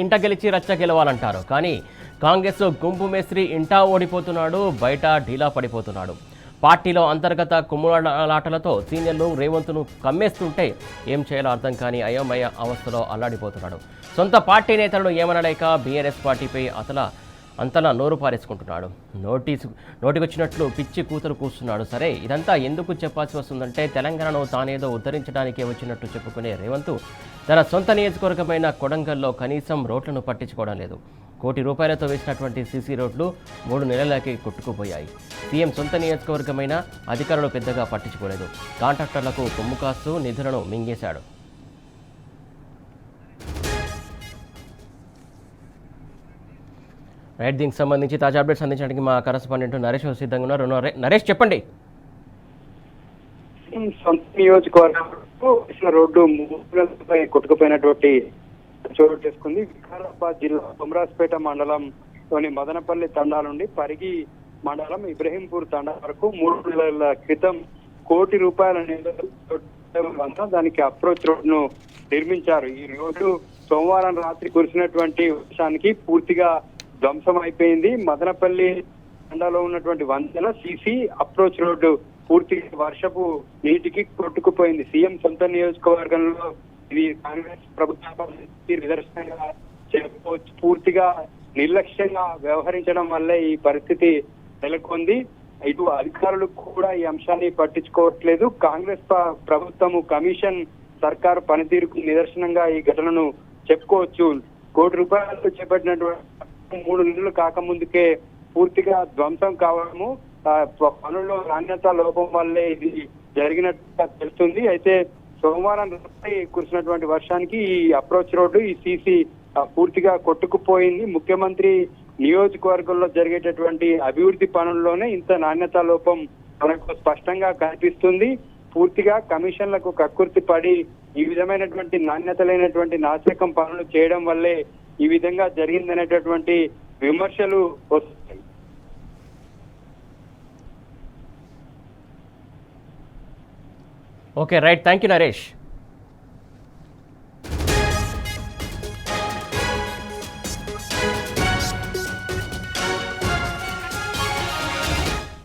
ఇంట గెలిచి రచ్చ గెలవాలంటారు. కానీ కాంగ్రెస్ గుంపు మేస్త్రి ఇంటా ఓడిపోతున్నాడు, బయట ఢీలా పడిపోతున్నాడు. పార్టీలో అంతర్గత కుమ్ములాటలతో సీనియర్లు రేవంత్ను కమ్మేస్తుంటే ఏం చేయాలో అర్థం కాని అయోమయ అవస్థలో అల్లాడిపోతున్నాడు. సొంత పార్టీ నేతలను ఏమనలేక బీఆర్ఎస్ పార్టీపై అంతలా నోరు పారేసుకుంటున్నాడు. నోటికొచ్చినట్లు పిచ్చి కూతురు కూస్తున్నాడు. సరే, ఇదంతా ఎందుకు చెప్పాల్సి వస్తుందంటే తెలంగాణను తానేదో ఉద్ధరించడానికే వచ్చినట్టు చెప్పుకునే రేవంత్ తన సొంత నియోజకవర్గమైన కొడంగల్లో కనీసం రోడ్లను పట్టించుకోవడం లేదు. ₹1 కోట్లతో వేసినటువంటి సీసీ రోడ్లు 3 నెలలకి కొట్టుకుపోయాయి. సీఎం సొంత నియోజకవర్గమైన అధికారులు పెద్దగా పట్టించుకోలేదు. కాంట్రాక్టర్లకు కొమ్ము కాస్తూ నిధులను మింగేశాడు. రైట్, దీనికి సంబంధించి తాజా అప్డేట్స్ అందించడానికి మా కరెస్పాండెంట్ నరేష్ సిద్ధంగా ఉన్నారు. నరేష్, చెప్పండి. సొంత నియోజకవర్గంలో రోడ్డు మూలపై కొట్టుకుపోయినటువంటి చోటు చేసుకుంది. వికారాబాద్ జిల్లా కొమరాజ్పేట మండలంలోని మదనపల్లి తండా నుండి పరిగి మండలం ఇబ్రహీంపూర్ తండా వరకు 3 నెలల క్రితం ₹1 కోట్ల దానికి అప్రోచ్ రోడ్ను నిర్మించారు. ఈ రోడ్డు సోమవారం రాత్రి కురిసినటువంటి వర్షానికి పూర్తిగా ధ్వంసం అయిపోయింది. మదనపల్లి తండాలో ఉన్నటువంటి వంతెన సీసీ అప్రోచ్ రోడ్డు పూర్తిగా వర్షపు నీటికి కొట్టుకుపోయింది. సీఎం సొంత నియోజకవర్గంలో ఇది కాంగ్రెస్ ప్రభుత్వానికి నిదర్శనంగా చెప్పుకోవచ్చు. పూర్తిగా నిర్లక్ష్యంగా వ్యవహరించడం వల్లే ఈ పరిస్థితి నెలకొంది. ఇటు అధికారులు కూడా ఈ అంశాన్ని పట్టించుకోవట్లేదు. కాంగ్రెస్ ప్రభుత్వము కమిషన్ సర్కారు పనితీరుకు నిదర్శనంగా ఈ ఘటనను చెప్పుకోవచ్చు. ₹1 చేపట్టినటువంటి 3 నెలలు కాకముందుకే పూర్తిగా ధ్వంసం కావడము, పనుల్లో నాణ్యత లోపం వల్లే ఇది జరిగినట్టుగా తెలుస్తుంది. అయితే సోమవారం రాత్రి కురిసినటువంటి వర్షానికి ఈ అప్రోచ్ రోడ్డు, ఈ సీసీ పూర్తిగా కొట్టుకుపోయింది. ముఖ్యమంత్రి నియోజకవర్గంలో జరిగేటటువంటి అభివృద్ధి పనుల్లోనే ఇంత నాణ్యత లోపం మనకు స్పష్టంగా కనిపిస్తుంది. పూర్తిగా కమిషన్లకు కక్కుర్తి పడి ఈ విధమైనటువంటి నాణ్యత లేనటువంటి నాశకం పనులు చేయడం వల్లే ఈ విధంగా జరిగిందనేటటువంటి విమర్శలు వస్తాయి. Okay, right, thank you Naresh.